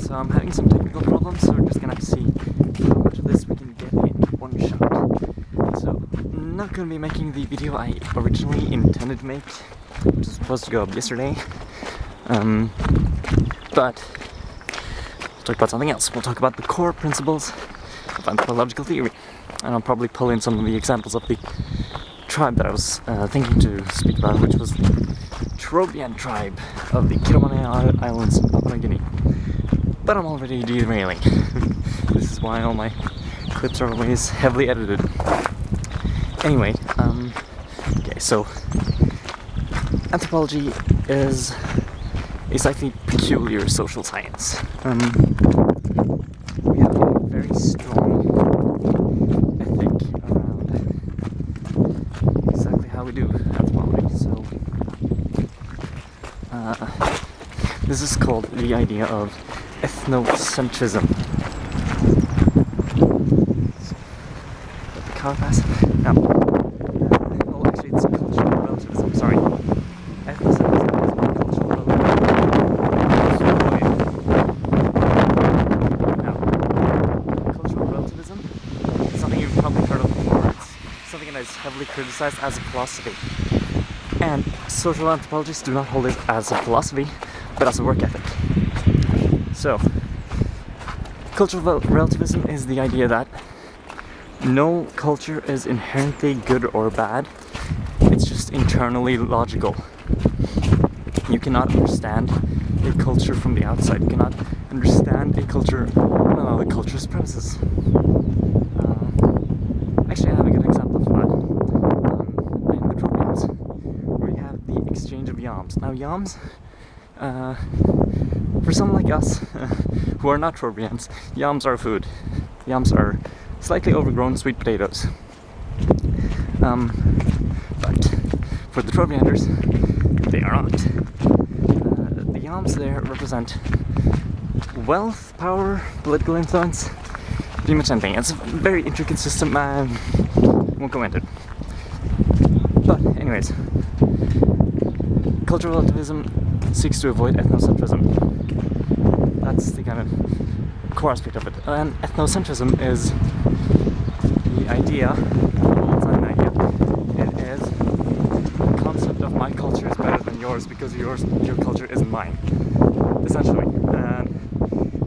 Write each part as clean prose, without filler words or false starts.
So I'm having some technical problems, so we're just gonna have to see how much of this we can get in one shot. So I'm not gonna be making the video I originally intended to make, which was supposed to go up yesterday. But we'll talk about something else. We'll talk about the core principles of anthropological theory, and I'll probably pull in some of the examples of the tribe that I was thinking to speak about, which was the Trobriand tribe of the Kiromane Islands in Papua New Guinea. But I'm already derailing. This is why all my clips are always heavily edited. Anyway, okay, so anthropology is a slightly peculiar social science. We have a very strong ethic around exactly how we do anthropology. So this is called the idea of ethnocentrism. Let the car pass. Now, oh, actually, it's cultural relativism. Sorry, ethnocentrism is not cultural relativism. Now, cultural relativism is something you've probably heard of before. It's something that is heavily criticized as a philosophy, and social anthropologists do not hold it as a philosophy, but as a work ethic. So, cultural relativism is the idea that no culture is inherently good or bad, it's just internally logical. You cannot understand a culture from the outside, you cannot understand a culture on another culture's premises. Actually, I have a good example for that. In the Trobriands, where you have the exchange of yams. Now, yams, for someone like us, who are not Trobrians, yams are food. Yams are slightly overgrown sweet potatoes. But for the Trobrianders, they are not. The yams there represent wealth, power, political influence, pretty much anything. It's a very intricate system, and won't go into it. But anyways, cultural relativism seeks to avoid ethnocentrism. That's the kind of core aspect of it. And ethnocentrism is the idea, well, it's not an idea, it is the concept of my culture is better than yours because your culture isn't mine, essentially. And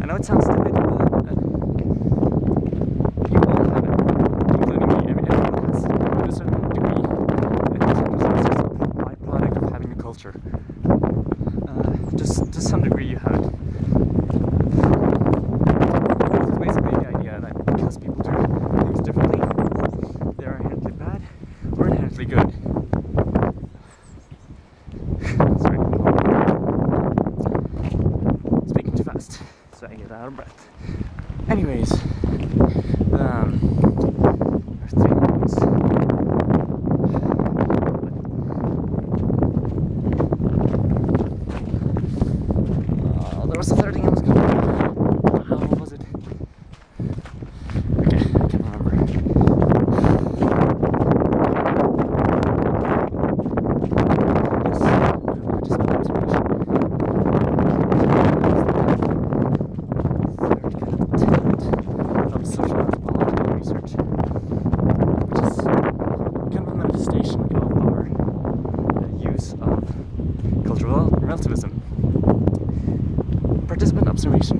I know it sounds stupid, but you all have it, including me. I mean, everyone has, to a certain degree, ethnocentrism is just a byproduct of having a culture. Just to some degree you have it. It's basically the idea that because people do things differently, they're inherently bad or inherently good. Sorry. Speaking too fast, so I get out of breath. Anyways, there are 3 minutes. There was the third thing I was going to do. How was it? Okay, I can't remember. Yes, participant observation. Third tenet of social anthropological research, which is kind of a manifestation of our use of cultural relativism. Participant observation.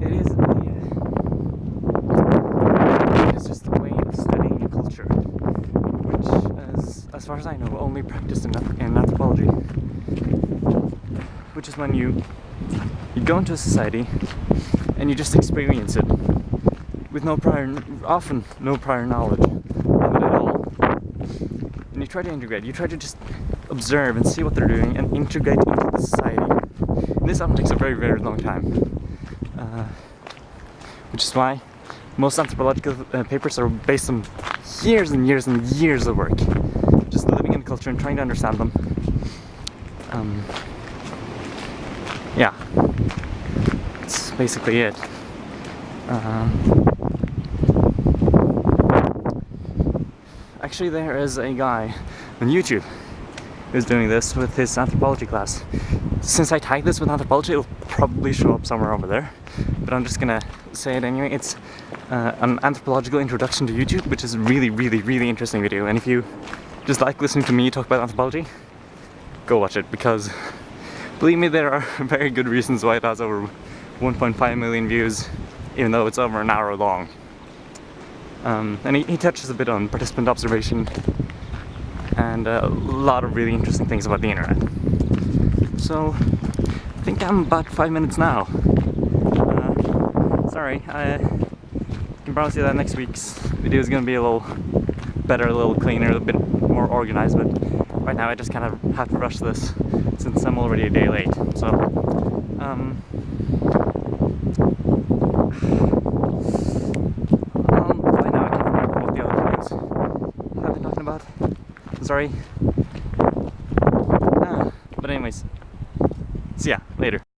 It is just a way of studying a culture, which is, as far as I know, only practiced in anthropology. Which is when you go into a society and you just experience it with often no prior knowledge of it at all. And you try to integrate. You try to just observe and see what they're doing and integrate into the society. And this often takes a very, very long time. Which is why most anthropological papers are based on years and years and years of work. Just living in the culture and trying to understand them. Yeah. That's basically it. Actually, there is a guy on YouTube who's doing this with his anthropology class. since I tagged this with Anthropology, it'll probably show up somewhere over there, but I'm just gonna say it anyway. It's an anthropological introduction to YouTube, which is a really interesting video, and if you just like listening to me talk about anthropology, go watch it, because believe me, there are very good reasons why it has over 1.5 million views, even though it's over an hour long. And he touches a bit on participant observation and a lot of really interesting things about the internet. So I think I'm about 5 minutes now. Sorry, I can promise you that next week's video is going to be a little better, a little cleaner, a bit more organized, but right now I just kind of have to rush this since I'm already a day late. So by now I can't remember what the other videos I've been talking about. Sorry. But anyways, see ya later.